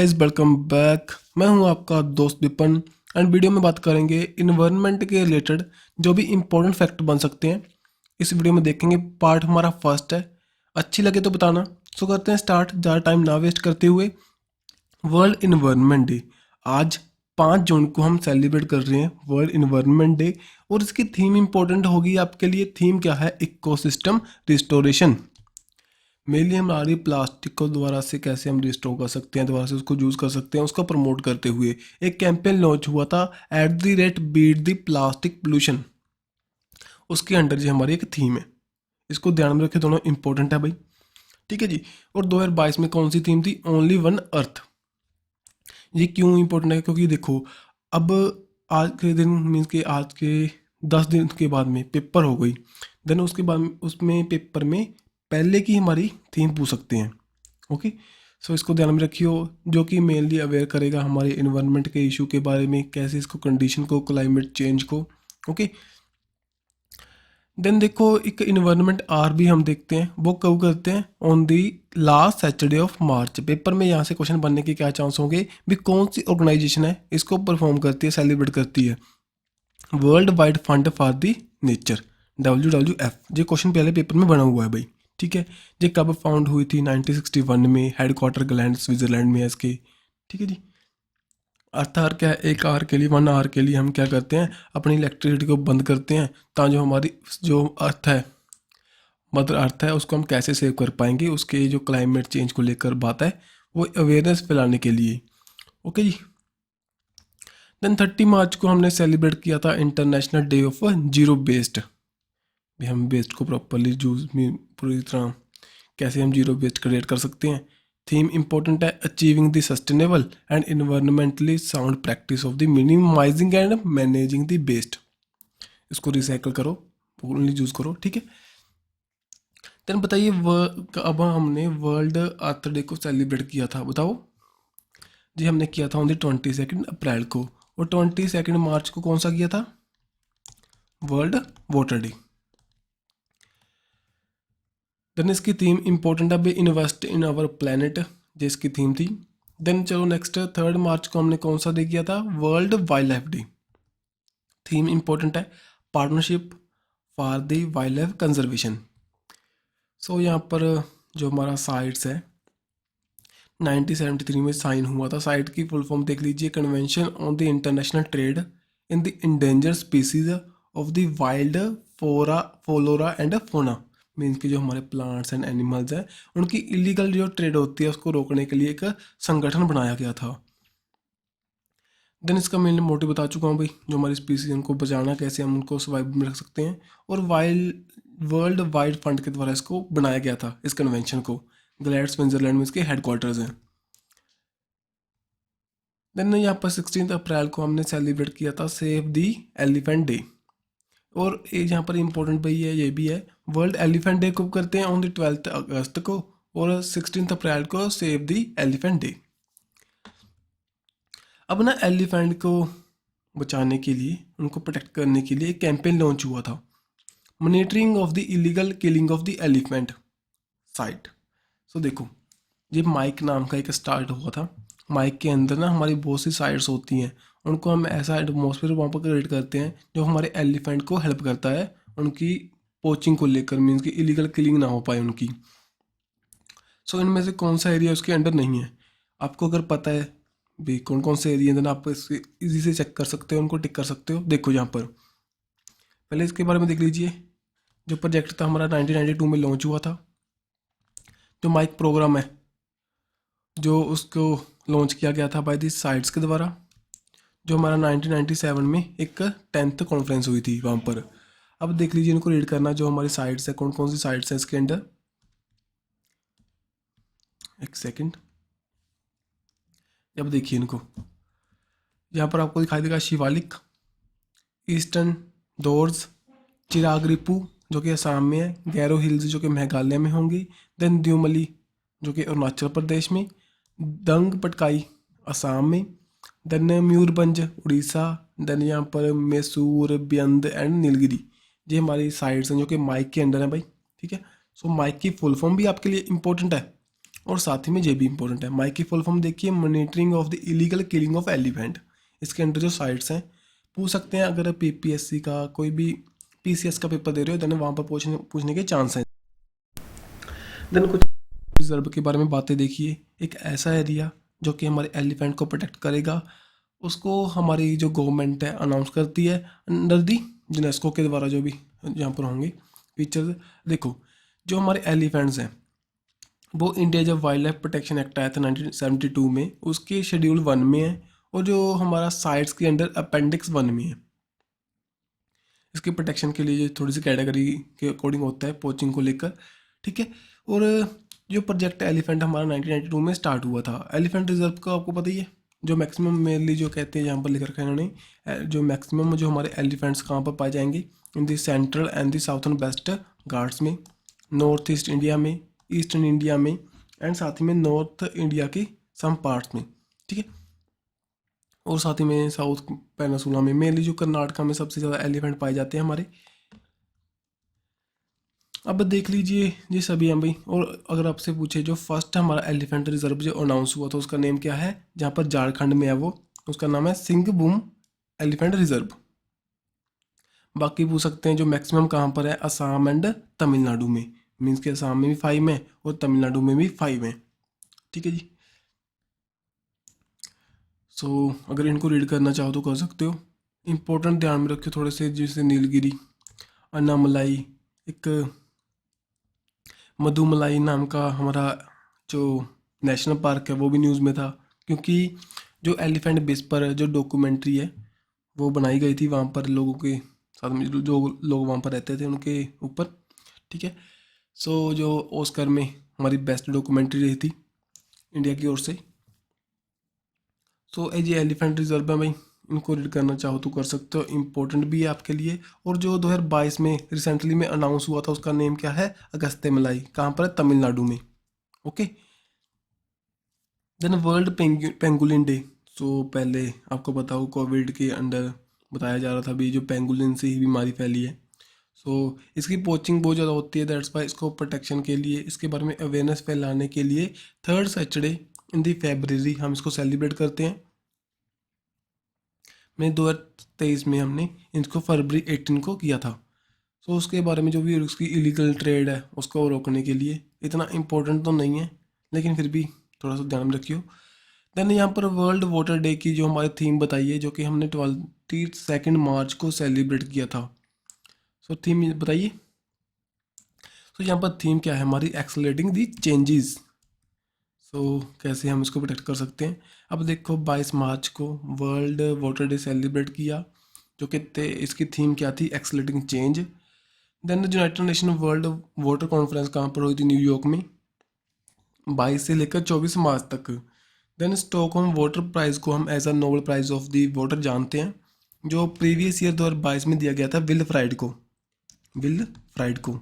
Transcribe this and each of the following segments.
Guys, welcome back. मैं हूं आपका दोस्त विपन एंड वीडियो में बात करेंगे इन्वायरमेंट के रिलेटेड जो भी इम्पोर्टेंट फैक्ट बन सकते हैं। इस वीडियो में देखेंगे, पार्ट हमारा फर्स्ट है। अच्छी लगे तो बताना। सो करते हैं स्टार्ट, ज़्यादा टाइम ना वेस्ट करते हुए। वर्ल्ड इन्वायरमेंट डे आज 5 जून को हम सेलिब्रेट कर रहे हैं, वर्ल्ड इन्वायरमेंट डे। और इसकी थीम इंपॉर्टेंट होगी आपके लिए। थीम क्या है? Ecosystem restoration. मेनली हमारी प्लास्टिक को दोबारा से कैसे हम रिस्टोर कर सकते हैं, दोबारा से उसको यूज़ कर सकते हैं, उसको प्रमोट करते हुए एक कैंपेन लॉन्च हुआ था, at the rate beat the plastic pollution. उसके अंडर जी हमारी एक थीम है, इसको ध्यान में रखें, दोनों इंपॉर्टेंट है भाई। ठीक है जी। और 2022 में कौन सी थीम थी? Only one earth. ये क्यों इंपॉर्टेंट है? क्योंकि देखो, अब आज के दिन मीन्स के आज के 10 दिन के बाद में पेपर हो गई, देन उसके बाद उसमें पेपर में पहले की हमारी थीम पूछ सकते हैं। ओके, सो इसको ध्यान में रखियो, जो कि मेनली अवेयर करेगा हमारे इन्वायरमेंट के इशू के बारे में, कैसे इसको कंडीशन को, क्लाइमेट चेंज को। ओके, देन देखो, एक इन्वायरमेंट आर भी हम देखते हैं, वो कब करते हैं? On the last Saturday of March. Paper में यहाँ से क्वेश्चन बनने के क्या चांस होंगे भी? कौन सी ऑर्गेनाइजेशन है इसको परफॉर्म करती है, सेलिब्रेट करती है? World wide fund for the nature, WWF। ये क्वेश्चन पहले पेपर में बना हुआ है भाई। ठीक है, ये कब फाउंड हुई थी? 1961 में, हेडक्वार्टर ग्लैंड स्विट्जरलैंड में है इसके। ठीक है जी। अर्थ आवर क्या है? एक आवर के लिए, 1 आवर के लिए हम क्या करते हैं? अपनी इलेक्ट्रिसिटी को बंद करते हैं, ताकि जो हमारी जो अर्थ है, मदर अर्थ है, उसको हम कैसे सेव कर पाएंगे, उसके जो क्लाइमेट चेंज को लेकर बात है, वो अवेयरनेस फैलाने के लिए। ओके जी। देन 30 मार्च को हमने सेलिब्रेट किया था international day of zero waste. भी हम वेस्ट को प्रॉपरली यूज में पूरी तरह कैसे हम जीरो वेस्ट क्रिएट कर सकते हैं। थीम इंपॉर्टेंट है, achieving the sustainable and environmentally sound practice of the minimizing and managing the waste. इसको रिसाइकल करो, ओनली यूज़ करो। ठीक है। देन बताइए, अब हमने वर्ल्ड अर्थ डे को सेलिब्रेट किया था, बताओ जी। हमने किया था ऑन द 22 अप्रैल को। और 22 मार्च को कौन सा किया था? World water day. देन इसकी थीम इंपॉर्टेंट है, इन्वेस्ट इन आवर प्लानट, जिसकी थीम थी। देन चलो नेक्स्ट, 3 मार्च को हमने कौन सा डे किया था? World wildlife day. Theme important है, partnership for the wildlife conservation. So यहाँ पर जो हमारा साइट्स है, 1973 में साइन हुआ था। साइट की फुल फॉर्म देख लीजिए, convention on the international trade in the endangered species of the wild flora and fauna. Means कि जो हमारे प्लांट्स एंड एनिमल्स हैं, उनकी इलीगल जो ट्रेड होती है उसको रोकने के लिए एक संगठन बनाया गया था। देन इसका मेन मोटिव बता चुका हूँ भाई, जो हमारी स्पीसीज उनको बचाना, कैसे हम उनको सर्वाइव में रख सकते हैं। और वर्ल्ड वाइड फंड के द्वारा इसको बनाया गया था, इस कन्वेंशन को। ग्लैड स्विट्जरलैंड में इसके हेडक्वार्टर्स हैं। देन यहाँ पर 16 अप्रैल को हमने सेलिब्रेट किया था सेव दी एलिफेंट डे। और एक यहाँ पर इम्पोर्टेंट भाई है, ये भी है, वर्ल्ड एलिफेंट डे कब करते हैं? ऑन द 12 अगस्त को। और 16 अप्रैल को सेव दी एलिफेंट डे। अब ना एलिफेंट को बचाने के लिए, उनको प्रोटेक्ट करने के लिए एक कैंपेन लॉन्च हुआ था, monitoring of the illegal killing of the elephant site. So देखो, ये माइक नाम का एक स्टार्ट हुआ था। माइक के अंदर ना हमारी बहुत सी साइट्स होती हैं, उनको हम ऐसा एटमोसफेयर वहाँ पर क्रिएट करते हैं जो हमारे एलिफेंट को हेल्प करता है, उनकी पोचिंग को लेकर, मीन्स की इलीगल किलिंग ना हो पाए उनकी। सो इनमें से कौन सा एरिया उसके अंडर नहीं है? आपको अगर पता है भी कौन कौन से एरिया, देन आप इससे इजी से चेक कर सकते हो, उनको टिक कर सकते हो। देखो यहाँ पर पहले इसके बारे में देख लीजिए। जो प्रोजेक्ट था हमारा 1992 में लॉन्च हुआ था, जो माइक प्रोग्राम है, जो उसको लॉन्च किया गया था बाय दी साइट्स के द्वारा। जो हमारा 1997 में एक 10th कॉन्फ्रेंस हुई थी वहाँ पर। अब देख लीजिए, इनको रीड करना, जो हमारी साइट्स है, कौन कौन सी साइट्स हैं इसके अंदर। एक सेकंड, अब देखिए इनको। यहाँ पर आपको दिखाई देगा शिवालिक, ईस्टर्न डोर्स, चिराग रिपू जो कि असम में है, गैरो हिल्स जो कि मेघालय में होंगी, देन द्यूमली जो कि अरुणाचल प्रदेश में, दंग पटकाई असम में, देन मयूरभंज उड़ीसा, देन यहाँ पर मैसूर, बियंद एंड नीलगिरी। ये हमारी साइट्स हैं जो कि माइक के अंडर है भाई। ठीक है। सो माइक की फुल फॉर्म भी आपके लिए इंपॉर्टेंट है, और साथ ही में ये भी इंपॉर्टेंट है, माई की फुल फॉर्म देखिए monitoring of the illegal killing of elephant. इसके अंडर जो साइट्स हैं, पूछ सकते हैं अगर पीपीएससी का कोई भी पीसीएस का पेपर दे रहे हो देन वहाँ पर पूछने के चांस हैं। देन कुछ रिजर्व के बारे में बातें देखिए। एक ऐसा एरिया जो कि हमारे एलिफेंट को प्रोटेक्ट करेगा, उसको हमारी जो गवर्नमेंट है अनाउंस करती है अंडर दी यूनेस्को के द्वारा, जो भी यहाँ पर होंगे फीचर्स। देखो जो हमारे एलिफेंट्स हैं वो इंडिया जब वाइल्ड लाइफ प्रोटेक्शन एक्ट आया था 1972 में, उसके शेड्यूल 1 में है, और जो हमारा साइट्स के अंडर अपेंडिक्स 1 में है। इसकी प्रोटेक्शन के लिए थोड़ी सी कैटेगरी के अकॉर्डिंग होता है पोचिंग को लेकर, ठीक है। और जो प्रोजेक्ट एलिफेंट हमारा 1992 में स्टार्ट हुआ था। एलिफेंट रिजर्व का आपको पता ही है, जो मैक्सिमम मेनली जो कहते हैं यहाँ पर लिख रखा है इन्होंने, जो मैक्सिमम जो हमारे एलिफेंट्स कहाँ पर पाए जाएंगे, in the central and the southern west Ghats में, नॉर्थ ईस्ट इंडिया में, ईस्टर्न इंडिया में, एंड साथ ही में नॉर्थ इंडिया के सम पार्ट्स में, ठीक है। और साथ ही में साउथ पेनिनसुला में, मेनली जो कर्नाटका में सबसे ज़्यादा एलिफेंट पाए जाते हैं हमारे। अब देख लीजिए ये सभी हैं भाई। और अगर आपसे पूछे जो फर्स्ट हमारा एलिफेंट रिजर्व जो अनाउंस हुआ था उसका नेम क्या है, जहाँ पर झारखंड में है वो, उसका नाम है सिंहभूम एलिफेंट रिजर्व। बाकी पूछ सकते हैं जो मैक्सिमम कहाँ पर है, असम एंड तमिलनाडु में, मीन्स के असम में भी 5 है और तमिलनाडु में भी 5 है, ठीक है जी। सो अगर इनको रीड करना चाहो तो कर सकते हो। इम्पोर्टेंट ध्यान में रखियो थोड़े से, जैसे नीलगिरी, अन्नामलाई, एक मधुमलाई नाम का हमारा जो नेशनल पार्क है वो भी न्यूज़ में था, क्योंकि जो एलिफेंट बेस पर जो डॉक्यूमेंट्री है वो बनाई गई थी वहाँ पर लोगों के साथ में, जो लोग वहाँ पर रहते थे उनके ऊपर, ठीक है। सो जो ऑस्कर में हमारी बेस्ट डॉक्यूमेंट्री रही थी इंडिया की ओर से। सो ये एलिफेंट रिजर्व है भाई, इनको रीड करना चाहो तो कर सकते हो, इम्पोर्टेंट भी है आपके लिए। और जो 2022 में रिसेंटली में अनाउंस हुआ था उसका नेम क्या है, अगस्त्य मलाई, कहाँ पर है, तमिलनाडु में, okay. Then world penguin day. सो पहले आपको बताओ कोविड के अंडर बताया जा रहा था भी जो पेंगुलिन से ही बीमारी फैली है। सो इसकी पोचिंग बहुत ज़्यादा होती है, दैट्स वाई इसको प्रोटेक्शन के लिए, इसके बारे में अवेयरनेस फैलाने के लिए 3rd सैटरडे इन दी फेबररी हम इसको सेलिब्रेट करते हैं। में 2023 में हमने इसको फरवरी 18 को किया था। सो उसके बारे में जो भी उसकी इलीगल ट्रेड है उसको रोकने के लिए, इतना इम्पोर्टेंट तो नहीं है लेकिन फिर भी थोड़ा सा ध्यान में रखियो। देन यहाँ पर वर्ल्ड वाटर डे की जो हमारी थीम बताई है, जो कि हमने 22 मार्च को सेलिब्रेट किया था। सो थीम बताइए। सो यहाँ पर थीम क्या है हमारी, एक्सेलरेटिंग दी चेंजेस। सो कैसे हम इसको प्रोटेक्ट कर सकते हैं। अब देखो 22 मार्च को वर्ल्ड वाटर डे सेलिब्रेट किया, जो कि इसकी थीम क्या थी, accelerating change. Then United Nation world water conference कहाँ पर हुई थी, न्यूयॉर्क में, 22 से लेकर 24 मार्च तक। देन स्टॉकहोम वाटर प्राइज़ को हम as a Nobel prize of the water जानते हैं, जो प्रीवियस ईयर 2022 में दिया गया था विल फ्राइड को, विल फ्राइड को।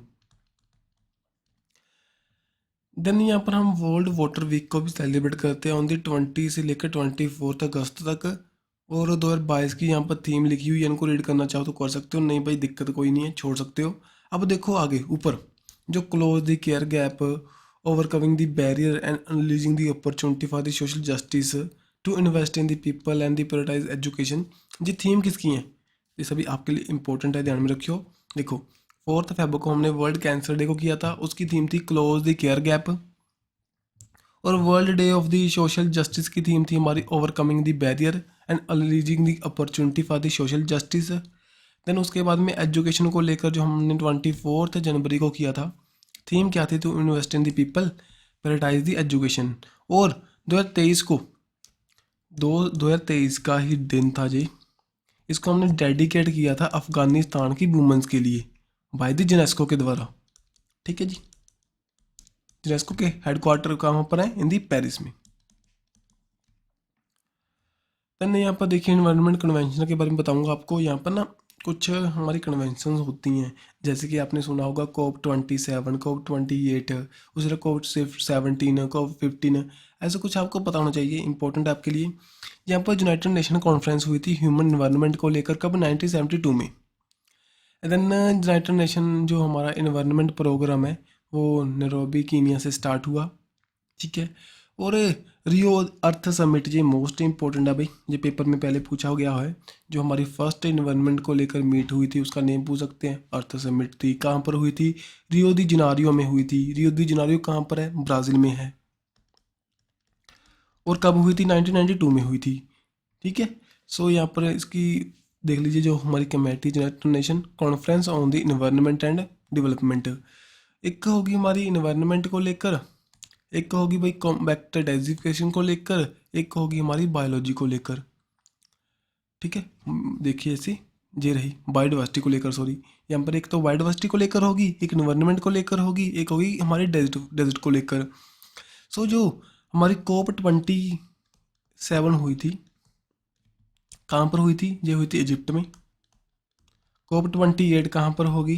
देन यहाँ पर हम वर्ल्ड वाटर वीक को भी सेलिब्रेट करते हैं ऑन दी 20 से लेकर 24 अगस्त तक। और 2022 की यहाँ पर थीम लिखी हुई है, इनको रीड करना चाहो तो कर सकते हो, नहीं भाई दिक्कत कोई नहीं है, छोड़ सकते हो। अब देखो आगे ऊपर, जो close the care gap, overcoming the barrier and unleashing the opportunity for the social justice, to invest in the people and the prioritize education. ये थीम किसकी है, ये सभी आपके लिए इंपॉर्टेंट है, ध्यान में रखियो। देखो 4 फरवरी को हमने वर्ल्ड कैंसर डे को किया था, उसकी थीम थी क्लोज द केयर गैप। और world day of the social justice की थीम थी हमारी overcoming the barrier and unleashing the opportunity for the social justice. Then उसके बाद में एजुकेशन को लेकर जो हमने 24 जनवरी को किया था, थीम क्या थी, to invest in the people, prioritize the education. और 2023 को 2023 का ही दिन था जी, इसको हमने डेडिकेट किया था अफगानिस्तान की वुमेंस के लिए बाय द यूनेस्को के द्वारा, ठीक है जी। यूनेस्को के हेडक्वार्टर कहाँ पर है, इन दी पेरिस में। देन यहाँ पर देखिए इन्वायरमेंट कन्वेंशन के बारे में बताऊंगा आपको। यहाँ पर ना कुछ हमारी कन्वेंशन होती हैं, जैसे कि आपने सुना होगा COP27, COP28, उसके COP17, COP15, ऐसा कुछ आपको पता होना चाहिए, इंपॉर्टेंट है आपके लिए। यहाँ पर यूनाइटेड नेशन कॉन्फ्रेंस हुई थी ह्यूमन इन्वायरमेंट को लेकर, कब, 1972 में। देन यूनाइटेड नेशन जो हमारा इन्वायरमेंट प्रोग्राम है वो नैरोबी कीनिया से स्टार्ट हुआ, ठीक है। और रियो अर्थ समिट ये मोस्ट इंपॉर्टेंट है भाई, ये पेपर में पहले पूछा गया है। जो हमारी फर्स्ट इन्वायरमेंट को लेकर मीट हुई थी उसका नेम पूछ सकते हैं, अर्थ समिट थी। कहाँ पर हुई थी? रियो दी जनारियो में हुई थी। रियो दी जनारियो कहाँ पर है? ब्राज़ील में है। और कब हुई थी? 1992 में हुई थी। ठीक है। सो यहाँ पर इसकी देख लीजिए, जो हमारी committee United nation conference on the environment and development, एक होगी हमारी इन्वायरमेंट को लेकर, एक होगी भाई कॉम्बैक्ट डेजिफिकेशन को लेकर, एक होगी हमारी बायोलॉजी को लेकर। ठीक है। देखिए ऐसे ये रही बायोडाइवर्सिटी को लेकर, सॉरी यहाँ पर एक तो बायोडाइवर्सिटी को लेकर होगी, एक इन्वायरमेंट को लेकर होगी, एक होगी हमारे डेजर्ट को लेकर। सो जो हमारी COP27 हुई थी, कहाँ पर हुई थी? ये हुई थी इजिप्ट में। COP28 कहाँ पर होगी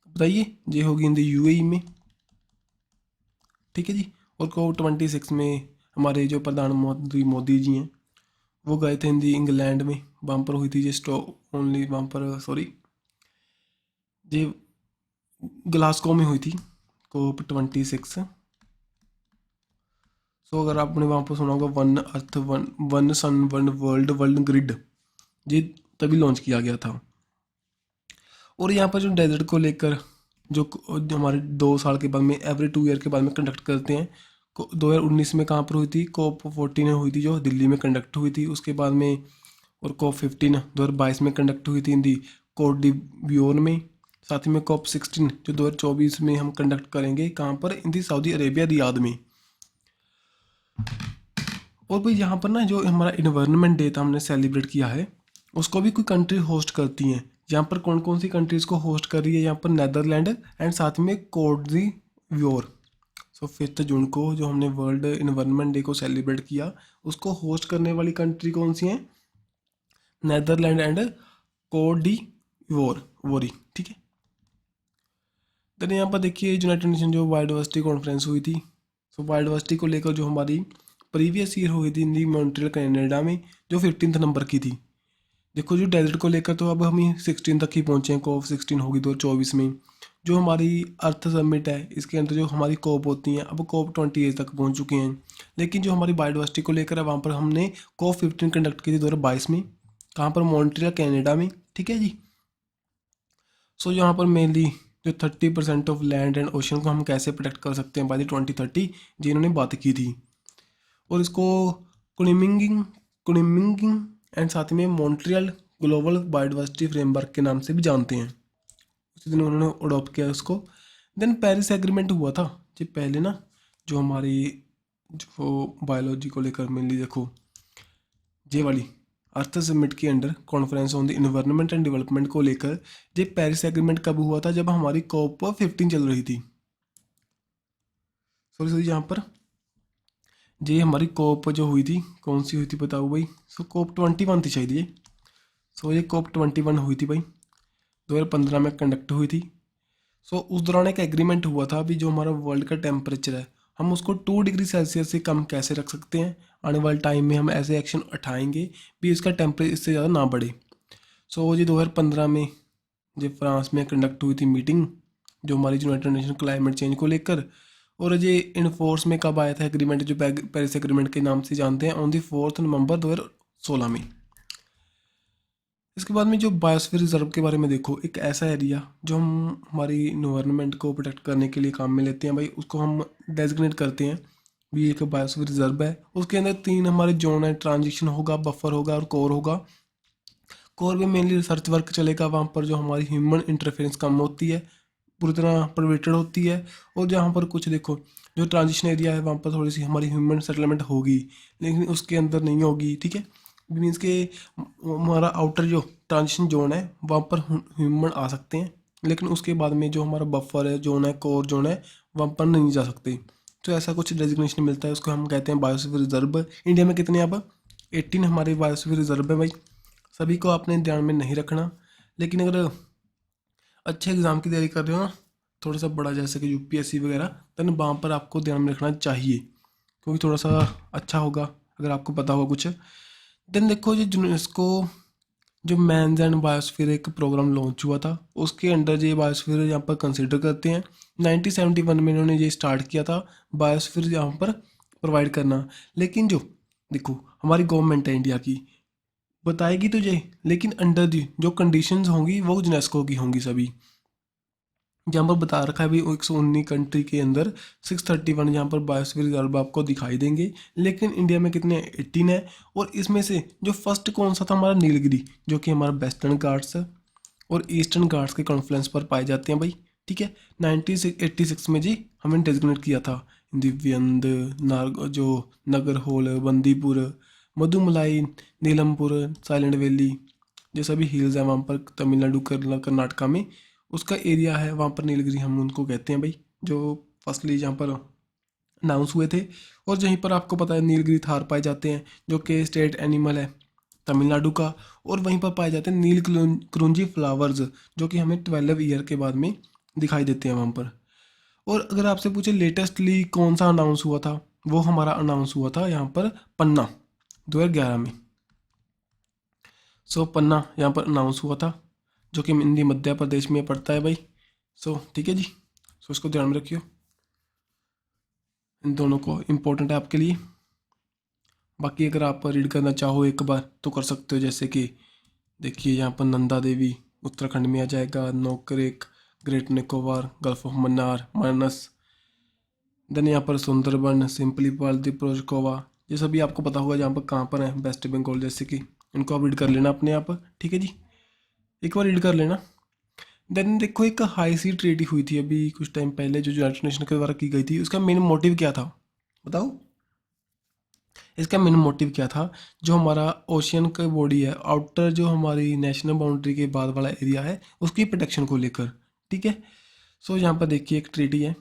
बताइए? ये होगी इन द UAE में। ठीक है जी। और COP26 में हमारे जो प्रधानमंत्री मोदी जी हैं वो गए थे हिंदी इंग्लैंड में, वहाँ पर हुई थी ये स्टॉक ओनली, वहाँ पर सॉरी ये ग्लासगो में हुई थी COP26। सो अगर आपने वहाँ पर सुना होगा one earth one sun one world world grid, ये तभी लॉन्च किया गया था। और यहाँ पर जो डेजर्ट को लेकर जो हमारे 2 साल के बाद में एवरी 2 ईयर के बाद में कंडक्ट करते हैं, 2019 में कहाँ पर हुई थी? COP14 हुई थी जो दिल्ली में कंडक्ट हुई थी। उसके बाद में और COP15 2022 में कंडक्ट हुई थी इन दी कोट डिवोर में। साथ ही में COP16 जो 2024 में हम कंडक्ट करेंगे, कहाँ पर? इन दी सऊदी अरेबिया रियाद में। और भाई यहाँ पर ना जो हमारा इन्वायरमेंट डे था हमने सेलिब्रेट किया है, उसको भी कोई कंट्री होस्ट करती हैं। यहाँ पर कौन कौन सी कंट्रीज़ को होस्ट कर रही है? यहाँ पर नेदरलैंड एंड साथ में कोट डिवोर। सो 5 जून को जो हमने वर्ल्ड इन्वायरमेंट डे को सेलिब्रेट किया, उसको होस्ट करने वाली कंट्री कौन सी हैं? नेदरलैंड एंड कोट डिवोर वोरी। ठीक है। देन यहाँ पर देखिए यूनाइटेड नेशन जो बायोडाइवर्सिटी कॉन्फ्रेंस हुई थी, सो बायोडाइवर्सिटी को लेकर जो हमारी प्रीवियस ईयर हुई थी इन दी मॉन्ट्रियल कनाडा में, जो 15 नंबर की थी। देखो जो डेजर्ट को लेकर तो अब हम 16 तक ही पहुँचे हैं। COP16 होगी 2024 में। जो हमारी अर्थ समिट है इसके अंदर जो हमारी COP होती हैं, अब COP28 तक पहुँच चुके हैं। लेकिन जो हमारी बायोडाइवर्सिटी को लेकर है वहाँ पर हमने COP15 कंडक्ट की थी 2022 में। कहाँ पर? मॉन्ट्रियल कनाडा में। ठीक है जी। सो यहाँ पर मेनली जो 30% ऑफ लैंड एंड ओशन को हम कैसे प्रोटेक्ट कर सकते हैं बाय द 2030, जिन्होंने बात की थी। और इसको कुनिमिंगिंग एंड साथ में मॉन्ट्रियल ग्लोबल बायोडाइवर्सिटी फ्रेमवर्क के नाम से भी जानते हैं। उसी दिन उन्होंने अडॉप्ट किया उसको। देन पेरिस एग्रीमेंट हुआ था जी पहले ना, जो हमारी जो बायोलॉजी को लेकर मेनली देखो ये वाली अर्थ समिट के under conference on the environment and development को लेकर ये पेरिस एग्रीमेंट कब हुआ था? जब हमारी COP15 चल रही थी। सॉरी यहाँ पर ये हमारी COP जो हुई थी, कौन सी हुई थी बताओ भाई? सो COP21 थी शायद ये। सो ये COP21 हुई थी भाई, 2015 में कंडक्ट हुई थी। सो उस दौरान एक एग्रीमेंट हुआ था अभी जो हमारा वर्ल्ड का टेम्परेचर है, हम उसको 2 डिग्री सेल्सियस से कम कैसे रख सकते हैं। आने वाले टाइम में हम ऐसे एक्शन उठाएंगे भी इसका टेम्परेचर इससे ज़्यादा ना बढ़े। सो ये 2015 में जो फ्रांस में कंडक्ट हुई थी मीटिंग, जो हमारी यूनाइटेड नेशन क्लाइमेट चेंज को लेकर। और ये इनफोर्स में कब आया था एग्रीमेंट, जो पेरिस एग्रीमेंट के नाम से जानते हैं, ऑन दी 4 नवंबर 2016 में। इसके बाद में जो बायोस्फीयर रिजर्व के बारे में देखो, एक ऐसा एरिया जो हम हमारी इन्वायरमेंट को प्रोटेक्ट करने के लिए काम में लेते हैं भाई, उसको हम डेजिग्नेट करते हैं भी एक बायोस्फीयर रिजर्व है। उसके अंदर 3 हमारे जोन है, ट्रांजिशन होगा, बफर होगा और कोर होगा। कोर में मेनली रिसर्च वर्क चलेगा, वहाँ पर जो हमारी ह्यूमन इंटरफेरेंस कम होती है, पूरी तरह प्रोटेक्टेड होती है। और जहाँ पर कुछ देखो जो ट्रांजिशन एरिया है वहाँ पर थोड़ी सी हमारी ह्यूमन सेटलमेंट होगी, लेकिन उसके अंदर नहीं होगी। ठीक है। मीन्स के हमारा आउटर जो ट्रांजिशन जोन है वहाँ पर ह्यूमन आ सकते हैं, लेकिन उसके बाद में जो हमारा बफर है जोन है, कोर जोन है, वहाँ पर नहीं जा सकते। तो ऐसा कुछ डेजिग्नेशन मिलता है, उसको हम कहते हैं बायोस्फीयर रिजर्व। इंडिया में कितने अब 18 हमारे बायोस्फीयर रिजर्व है भाई। सभी को आपने ध्यान में नहीं रखना, लेकिन अगर अच्छे एग्ज़ाम की तैयारी कर रहे हो ना, थोड़ा सा बड़ा जैसे कि UPSC वगैरह, देन वहाँ पर आपको ध्यान में रखना चाहिए, क्योंकि थोड़ा सा अच्छा होगा अगर आपको पता होगा कुछ। देन देखो ये यूनेस्को जो मैन्स एंड बायोस्फीयर एक प्रोग्राम लॉन्च हुआ था, उसके अंडर ये बायोस्फीयर यहाँ पर कंसिडर करते हैं। 1971 में इन्होंने ये स्टार्ट किया था बायोस्फीयर यहाँ पर प्रोवाइड करना। लेकिन जो देखो हमारी गवर्नमेंट है इंडिया की, बताएगी तुझे, लेकिन अंडर दी जो कंडीशंस होंगी वो यूनेस्को की होंगी सभी। जहाँ पर बता रखा है भाई 119 कंट्री के अंदर 631 यहाँ पर बायोस्फीयर रिजर्व आपको दिखाई देंगे, लेकिन इंडिया में कितने 18 है। और इसमें से जो फर्स्ट कौन सा था, हमारा नीलगिरी, जो कि हमारा वेस्टर्न घाट्स और ईस्टर्न घाट्स के कॉन्फ्लुएंस पर पाए जाते हैं भाई। ठीक है, 1986 में जी हमने डेजिग्नेट किया था दिव्यंद, नाग जो नगरहोल, बंदीपुर, मधुमलाई, नीलमपुर, साइलेंट वैली, जो सभी हिल्स हैं वहाँ पर तमिलनाडु कर्नाटका में, उसका एरिया है वहाँ पर नीलगिरी हम उनको कहते हैं भाई, जो फर्स्टली जहाँ पर अनाउंस हुए थे। और यहीं पर आपको पता है नीलगिरी थार पाए जाते हैं, जो कि स्टेट एनिमल है तमिलनाडु का। और वहीं पर पाए जाते हैं नील क्रुंजी फ्लावर्स, जो कि हमें 12 ईयर के बाद में दिखाई देते हैं वहाँ पर। और अगर आपसे पूछे लेटेस्टली कौन सा अनाउंस हुआ था, वो हमारा अनाउंस हुआ था यहाँ पर पन्ना 2011 में। सो पन्ना यहाँ पर अनाउंस हुआ था, जो कि इंडी मध्य प्रदेश में पड़ता है भाई। सो ठीक है जी, सो इसको ध्यान में रखियो, इन दोनों को इम्पोर्टेंट है आपके लिए। बाकी अगर आप रीड करना चाहो एक बार तो कर सकते हो, जैसे कि देखिए यहाँ पर नंदा देवी उत्तराखंड में आ जाएगा, Nokrek, great Nicobar, gulf of Mannar, Manas, then यहाँ पर सुंदरबन, सिंपली पाल, दिप्रोजकोवा, ये सभी आपको पता होगा जहाँ पर कहाँ पर है, वेस्ट बंगाल, जैसे कि इनको आप रीड कर लेना अपने आप। ठीक है जी, एक बार रीड कर लेना। देन देखो एक हाई सी ट्रीटी हुई थी अभी कुछ टाइम पहले, जो यूनाइटेड नेशन के द्वारा की गई थी। उसका मेन मोटिव क्या था बताओ? इसका मेन मोटिव क्या था? जो हमारा ओशियन का बॉडी है, आउटर जो हमारी नेशनल बाउंड्री के बाद वाला एरिया है, उसकी प्रोटेक्शन को लेकर। ठीक है, सो यहाँ पर देखिए एक ट्रीटी है,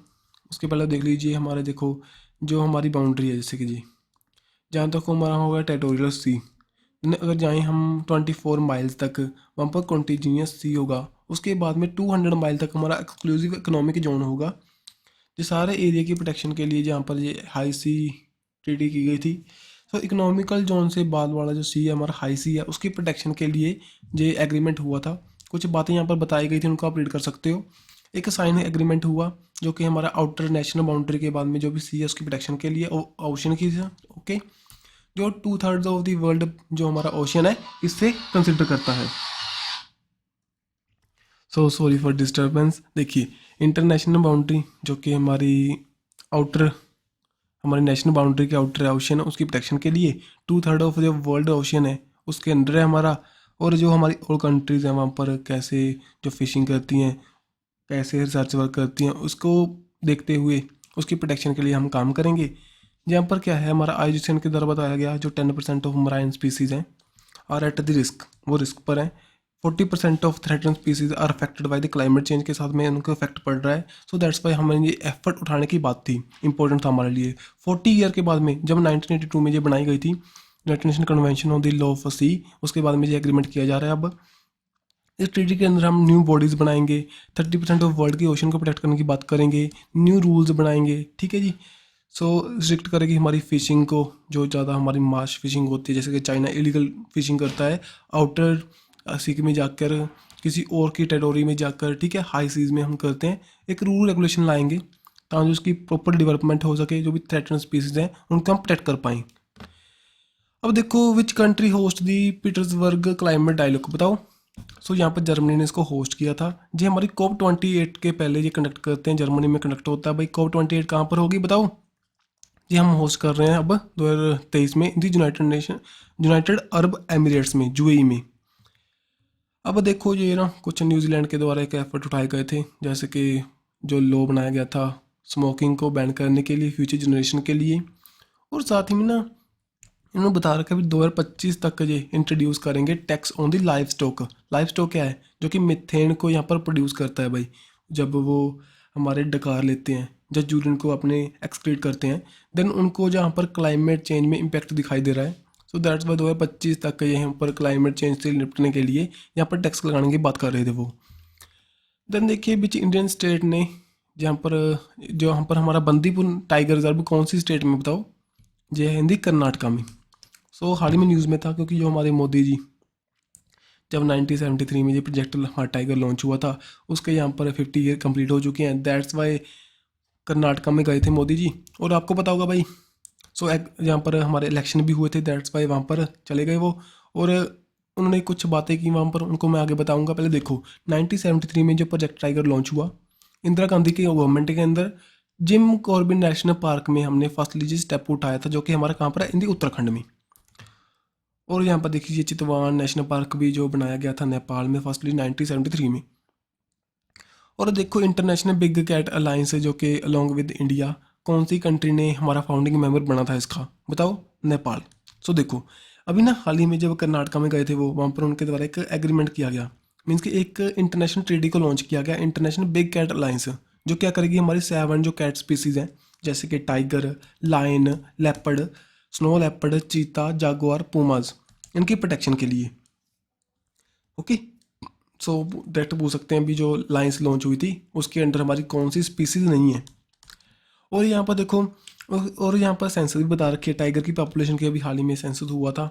उसके पहले देख लीजिए हमारे, देखो जो हमारी बाउंड्री है, जैसे कि जी जहाँ तक हमारा होगा टेरिटोरियल सी, अगर जाएँ हम 24 माइल्स तक, वहाँ पर कॉन्टिन्यूस सी होगा। उसके बाद में 200 माइल तक हमारा एक्सक्लूसिव इकोनॉमिक जोन होगा। ये सारे एरिया की प्रोटेक्शन के लिए जहाँ पर ये हाई सी ट्रीटी की गई थी। तो इकोनॉमिकल जोन से बाद वाला जो सी है हमारा हाई सी है, उसकी प्रोटेक्शन के लिए ये एग्रीमेंट हुआ था। कुछ बातें यहाँ पर बताई गई थी, उनको आप रीड कर सकते हो। एक साइन एग्रीमेंट हुआ, जो कि हमारा आउटर नेशनल बाउंड्री के बाद में जो भी सी है उसकी प्रोटेक्शन के लिए, ओशन की। ओके, जो 2/3 ऑफ द वर्ल्ड जो हमारा ओशन है इससे कंसिडर करता है। So sorry for disturbance. देखिए इंटरनेशनल बाउंड्री जो कि हमारी आउटर, हमारी नेशनल बाउंड्री के आउटर ओशन है, उसकी प्रोटेक्शन के लिए 2/3 ऑफ जो वर्ल्ड ओशन है उसके अंडर है हमारा। और जो हमारी और कंट्रीज़ हैं वहाँ पर कैसे जो फिशिंग करती हैं, कैसे रिसर्च वर्क करती हैं, उसको देखते हुए उसकी प्रोटेक्शन के लिए हम काम करेंगे। यहाँ पर क्या है, हमारा आईयूसीएन के द्वारा बताया गया जो 10% ऑफ मराइन स्पीसीज हैं आर एट द रिस्क, वो रिस्क पर हैं। 40% of threaten species are affected by the climate change के साथ में उनको इफेक्ट पड़ रहा है। सो दैट्स वाई हमें ये एफर्ट उठाने की बात थी, इंपॉर्टेंट था हमारे लिए। 40 ईयर के बाद में जब 1982 में ये बनाई गई थी United Nation Convention on the law of sea, उसके बाद में ये एग्रीमेंट किया जा रहा है। अब इस ट्रीटी के अंदर हम न्यू बॉडीज़ बनाएंगे, 30% ऑफ वर्ल्ड के ओशन को प्रोटेक्ट करने की बात करेंगे, न्यू रूल्स बनाएंगे। ठीक है जी, सो रिस्ट्रिक्ट करेगी हमारी फ़िशिंग को, जो ज़्यादा हमारी मास फिशिंग होती है, जैसे कि चाइना इलीगल फिशिंग करता है आउटर सी में जाकर, किसी और की टेरिटोरी में जाकर। ठीक है, हाई सीज में हम करते हैं। एक रूल रेगुलेशन लाएंगे ताकि उसकी प्रॉपर डेवलपमेंट हो सके, जो भी थ्रेटन स्पीसीज हैं उनको हम प्रोटेक्ट कर पाएँ। अब देखो which country host the Petersburg climate dialogue, बताओ। सो यहाँ पर जर्मनी ने इसको होस्ट किया था। जी हमारी COP28 के पहले ये कंडक्ट करते हैं, जर्मनी में कंडक्ट होता है भाई। COP28 कहाँ पर होगी बताओ? ये हम होस्ट कर रहे हैं अब 2023 में दी यूनाइटेड अरब एमिरेट्स में, यूएई में। अब देखो ये ना कुछ न्यूजीलैंड के द्वारा एक एफर्ट उठाए गए थे, जैसे कि जो लॉ बनाया गया था स्मोकिंग को बैन करने के लिए फ्यूचर जनरेशन के लिए। और साथ ही में ना इन्होंने बता रखा है 2025 तक ये इंट्रोड्यूस करेंगे tax on the life stock. Life stock क्या है? जो कि मिथेन को यहाँ पर प्रोड्यूस करता है भाई, जब वो हमारे डकार लेते हैं, जब यूरिन को अपने एक्सक्रीट करते हैं, देन उनको जहाँ पर क्लाइमेट चेंज में इम्पैक्ट दिखाई दे रहा है। सो दैट्स वाई 2025 तक यहाँ पर क्लाइमेट चेंज से निपटने के लिए यहाँ पर टैक्स लगाने की बात कर रहे थे वो। देन देखिए बीच इंडियन स्टेट ने जहाँ पर, जो यहाँ पर हमारा बंदीपुर टाइगर रिजर्व कौन सी स्टेट में बताओ? ये है हिंदी कर्नाटका में। सो हाल ही में न्यूज़ में था, क्योंकि जो हमारे मोदी जी जब 1973 में ये प्रोजेक्ट टाइगर लॉन्च हुआ था, उसके यहाँ पर 50 ईयर कंप्लीट हो चुके हैं। दैट्स वाई कर्नाटका में गए थे मोदी जी। और आपको पता होगा भाई, सो यहाँ पर हमारे इलेक्शन भी हुए थे, दैट्स वाई वहाँ पर चले गए वो। और उन्होंने कुछ बातें की वहाँ पर, उनको मैं आगे बताऊंगा। पहले देखो 1973 में जो प्रोजेक्ट टाइगर लॉन्च हुआ, इंदिरा गांधी की गवर्नमेंट के अंदर जिम कॉर्बेट नेशनल पार्क में हमने फर्स्टली जी स्टेप उठाया था, जो कि हमारा कहाँ पर है, इंदी उत्तराखंड में। और यहाँ पर देखिए चितवान नेशनल पार्क भी जो बनाया गया था नेपाल में फर्स्टली 1973 में। और देखो इंटरनेशनल बिग कैट अलायंस जो कि अलॉन्ग विद इंडिया, कौन सी कंट्री ने हमारा फाउंडिंग मेंबर बना था इसका, बताओ, नेपाल। सो देखो अभी ना हाल ही में जब कर्नाटका में गए थे वो, वहाँ पर उनके द्वारा एक एग्रीमेंट किया गया, मीन्स कि एक इंटरनेशनल ट्रेडी को लॉन्च किया गया, इंटरनेशनल बिग कैट अलायंस, जो क्या करेगी हमारी 7 जो कैट स्पीसीज़ हैं, जैसे कि tiger, lion, leopard, snow leopard, cheetah, jaguar, पूमाज, इनकी प्रोटेक्शन के लिए। ओके, सो डायरेक्ट पूछ सकते हैं अभी जो लाइन्स लॉन्च हुई थी उसके अंडर हमारी कौन सी स्पीसीज नहीं है। और यहाँ पर देखो, और यहाँ पर सेंसस भी बता रखी है टाइगर की पॉपुलेशन की, अभी हाल ही में सेंसस हुआ था।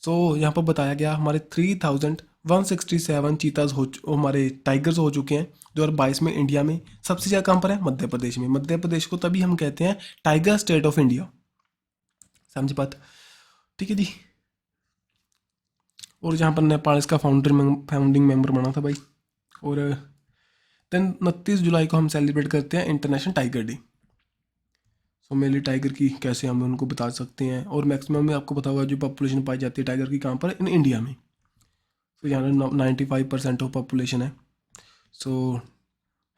सो यहाँ पर बताया गया हमारे 3167 चीताज हमारे टाइगर्स हो चुके हैं 2022 में इंडिया में। सबसे ज़्यादा कहाँ पर है, मध्य प्रदेश में। मध्य प्रदेश को तभी हम कहते हैं टाइगर स्टेट ऑफ इंडिया, समझ बात, ठीक है जी। और जहाँ पर नेपाल इसका फाउंडिंग मेंबर बना था भाई। और देन 29 जुलाई को हम सेलिब्रेट करते हैं international tiger day. So mainly tiger की कैसे हम उनको बता सकते हैं, और मैक्सिमम में आपको पता होगा जो पॉपुलेशन पाई जाती है टाइगर की कहाँ पर, इन इंडिया में। तो यहाँ 95% ऑफ पॉपुलेशन है। So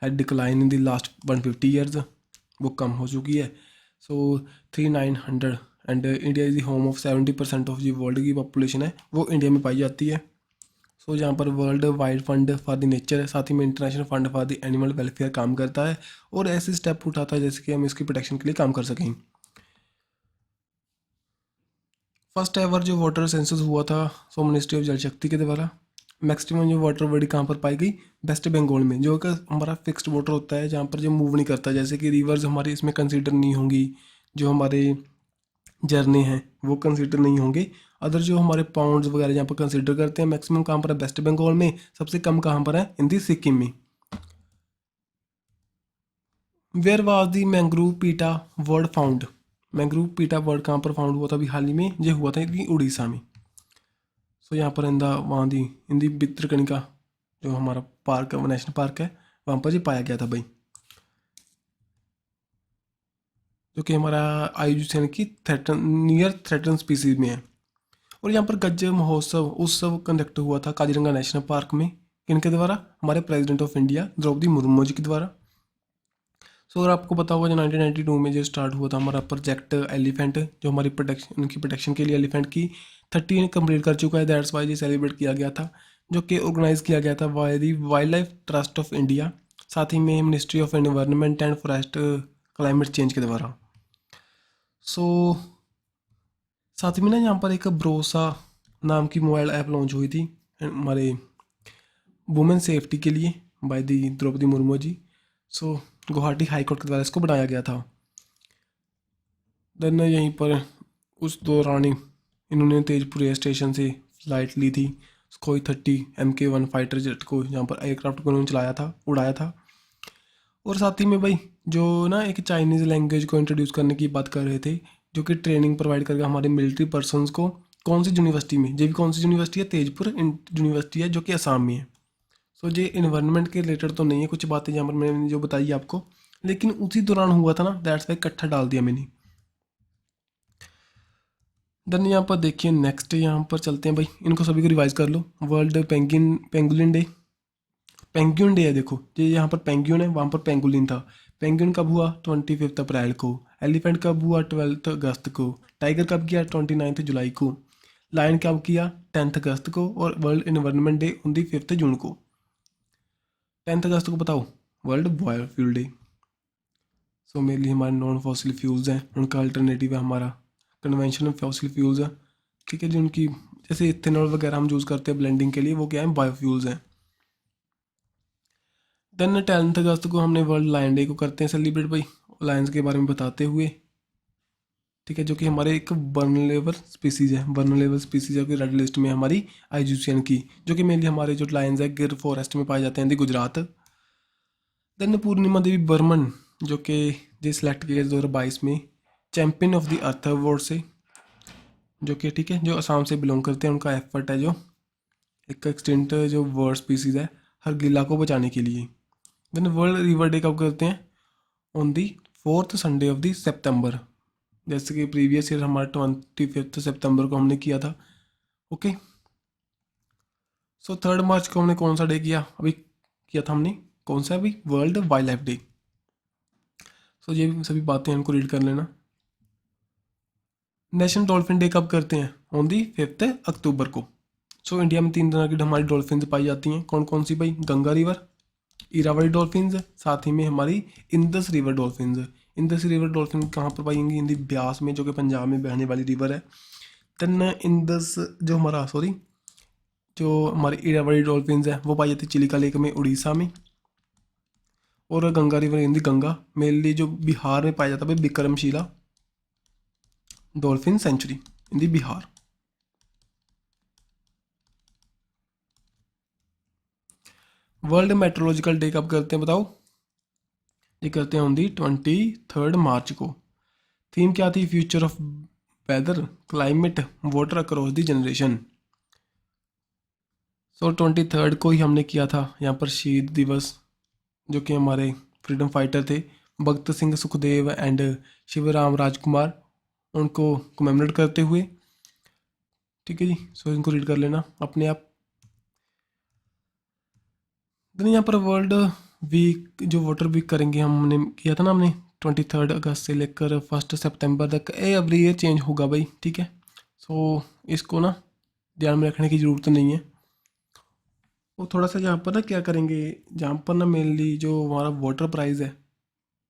had decline in the last 150 years, वो कम हो चुकी है। सो 3900, and India is the home of 70% of जो वर्ल्ड की पॉपुलेशन है वो इंडिया में पाई जाती है। सो जहाँ पर world wide fund for the nature है, साथ ही में international fund for the animal welfare काम करता है, और ऐसे स्टेप उठाता है जैसे कि हम इसकी प्रोटेक्शन के लिए काम कर सकें। फर्स्ट एवर जो वाटर सेंसस हुआ था सो मिनिस्ट्री ऑफ जल शक्ति के द्वारा। मैक्सिमम जो वाटर बॉडी कहाँ पर पाई गई, वेस्ट बंगाल में, जो कि हमारा फिक्स्ड वाटर होता है जहाँ पर जो मूव नहीं करता, जैसे कि रिवर्स हमारी इसमें कंसीडर नहीं होंगी, जो हमारे झरने हैं वो कंसीडर नहीं होंगे। अदर जो हमारे पाउंड्स वगैरह यहाँ पर कंसीडर करते हैं, मैक्सिमम कहाँ पर है, वेस्ट बंगाल में। सबसे कम कहाँ पर है, इन दी सिक्किम में। वेयर वाज दी मैंग्रोव पीटा वर्ड फाउंड, मैंग्रोव पीटा वर्ड कहाँ पर फाउंड हुआ था अभी हाल ही में, ये हुआ था इनकी उड़ीसा में। सो यहाँ पर इंदा वहाँ दी इन दी भितरकनिका जो हमारा पार्क है, नेशनल पार्क है, वहाँ पर ये पाया गया था भाई, जो कि हमारा आयुष्मान की नियर थ्रेटन स्पीसीज में है। और यहाँ पर गज्जर महोत्सव उत्सव कंडक्ट हुआ था काजीरंगा नेशनल पार्क में, किनके द्वारा, हमारे president of India Draupadi Murmu ji के द्वारा। सो अगर आपको पता होगा जो 1992 में जो स्टार्ट हुआ था हमारा प्रोजेक्ट एलिफेंट, जो हमारी प्रोटेक्शन, उनकी प्रोटेक्शन के लिए एलिफेंट की 30 कंप्लीट कर चुका है, दैट्स वाई ये सेलिब्रेट किया गया था, जो कि ऑर्गेनाइज किया गया था by the wild life trust of India, साथ ही में ministry of environment and forest climate change के द्वारा। सो साथ में ना यहाँ पर एक भरोसा नाम की मोबाइल ऐप लॉन्च हुई थी हमारे वुमेन सेफ्टी के लिए by the Droupadi Murmu ji. So Guwahati high court के द्वारा इसको बनाया गया था। देन यहीं पर उस दौरान ही इन्होंने तेजपुर एयर स्टेशन से फ्लाइट ली थी सुखोई 30 MK1 फाइटर जेट को, यहाँ पर एयरक्राफ्ट को उन्होंने चलाया था, उड़ाया था। और साथ ही में भाई जो ना एक चाइनीज़ लैंग्वेज को इंट्रोड्यूस करने की बात कर रहे थे, जो कि ट्रेनिंग प्रोवाइड करके हमारे मिलिट्री पर्सनस को, कौन सी यूनिवर्सिटी में, ये भी कौन सी यूनिवर्सिटी है, तेजपुर यूनिवर्सिटी है, जो कि असम में है। सो ये इन्वायरमेंट के रिलेटेड तो नहीं है, कुछ बातें यहाँ पर मैंने जो बताई आपको, लेकिन उसी दौरान हुआ था ना, दैट्स वाई इकट्ठा डाल दिया मैंने। देन यहाँ पर देखिए नेक्स्ट यहाँ पर चलते हैं भाई, इनको सभी को रिवाइज कर लो। World penguin day, penguin day है, देखो ये यहाँ पर पेंगुइन है, वहाँ पर पेंगुलिन था। पेंगुइन कब हुआ, 25 अप्रैल को। एलिफेंट कब हुआ, 12 अगस्त को। टाइगर कब किया, 29 जुलाई को। लायन कब किया, 10 अगस्त को। और वर्ल्ड इन्वायरमेंट डे 5 जून को। 10 अगस्त को बताओ, world biofuel day. So mainly हमारे नॉन फॉसिल फ्यूल्स हैं, उनका अल्टरनेटिव है हमारा कन्वेंशनल फॉसिल फ्यूल्स है, ठीक है जी। उनकी जैसे इथेनॉल वगैरह हम यूज़ करते हैं ब्लेंडिंग के लिए, वो क्या है, बायोफ्यूल्स हैं। देन 10 अगस्त को हमने वर्ल्ड लायन डे को करते हैं सेलिब्रेट भाई, लायंस के बारे में बताते हुए। ठीक है, जो कि हमारे एक वल्नरेबल स्पीसीज है, वल्नरेबल स्पीसीज है कि रेड लिस्ट में हमारी IUCN की, जो कि मेनली हमारे जो लायंस है गिर फॉरेस्ट में पाए जाते हैं दी गुजरात। देन पूर्णिमा देवी बर्मन, जो कि जे सिलेक्ट किए 2022 में champion of the earth award से, जो कि ठीक है जो असम से बिलोंग करते हैं। उनका एफर्ट है जो एक एक्सटेंट जो वर्ड स्पीसीज है हरगिला को बचाने के लिए। देन वर्ल्ड रिवर डे कब करते हैं? On the 4th Sunday of the September, जैसे कि प्रीवियस ईयर हमारा 25 सितंबर को हमने किया था। ओके, सो 3 मार्च को हमने कौन सा डे किया? अभी किया था हमने कौन सा? अभी वर्ल्ड वाइल्ड लाइफ डे। सो ये सभी बातें हमको रीड कर लेना। नेशनल डॉल्फिन डे कब करते हैं? ऑन दी 5 अक्टूबर को। सो इंडिया में 3 तरह की हमारी डॉल्फिन पाई जाती हैं। कौन कौन सी भाई? गंगा रिवर, इरावली डॉल्फिन्स, साथ ही में हमारी Indus river dolphins. Indus river dolphin कहाँ पर पाएंगी? इन दी ब्यास में, जो कि पंजाब में बहने वाली रिवर है। देन इंदस जो हमारा जो हमारी इरावली डॉल्फिन्स है वो पाई जाती है चिलिका लेक में, उड़ीसा में। और Ganga river in the Ganga mainly जो बिहार में पाया जाता है विक्रमशिला डॉल्फिन सेंचुरी इन दी बिहार। वर्ल्ड मेट्रोलॉजिकल डे कब करते हैं बताओ? ये करते हैं ऑन दी 23 मार्च को। थीम क्या थी? Future of weather, climate, water across the generation. So 23 को ही हमने किया था यहाँ पर शहीद दिवस, जो कि हमारे फ्रीडम फाइटर थे भगत सिंह सुखदेव एंड शिवराम राजकुमार, उनको कमेमोरेट करते हुए। ठीक है जी, सो इनको रीड कर लेना अपने आप। देन यहाँ पर वर्ल्ड वीक जो वाटर वीक करेंगे हमने किया था ना, हमने 23 अगस्त से लेकर 1 सितंबर तक, ये एवरी ईयर चेंज होगा भाई। ठीक है, सो इसको ना ध्यान में रखने की ज़रूरत नहीं है। वो थोड़ा सा यहाँ पर ना क्या करेंगे, जहाँ पर ना मेनली जो हमारा वाटर प्राइस है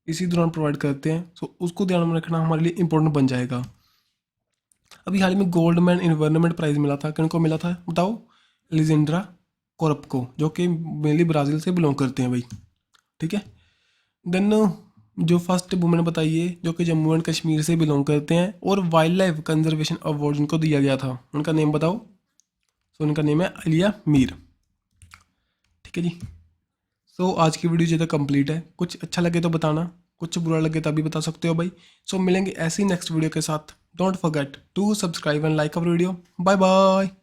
इसी दौरान प्रोवाइड करते हैं, सो उसको ध्यान में रखना हमारे लिए इम्पोर्टेंट बन जाएगा। अभी हाल ही में गोल्डमैन इन्वायरमेंट प्राइज़ मिला था, किनको मिला था बताओ? लिजेंड्रा कोरप को, जो कि मेनली ब्राज़ील से बिलोंग करते हैं भाई। ठीक है, देन जो फर्स्ट वुमेन बताइए जो कि जम्मू एंड कश्मीर से बिलोंग करते हैं और वाइल्ड लाइफ कंजर्वेशन अवार्ड उनको दिया गया था, उनका नेम बताओ? सो उनका नेम है आलिया मीर। ठीक है जी, सो आज की वीडियो ज़्यादा कंप्लीट है। कुछ अच्छा लगे तो बताना, कुछ बुरा लगे तभी बता सकते हो भाई। सो मिलेंगे ऐसी नेक्स्ट वीडियो के साथ। Don't forget to subscribe and like our video. Bye bye.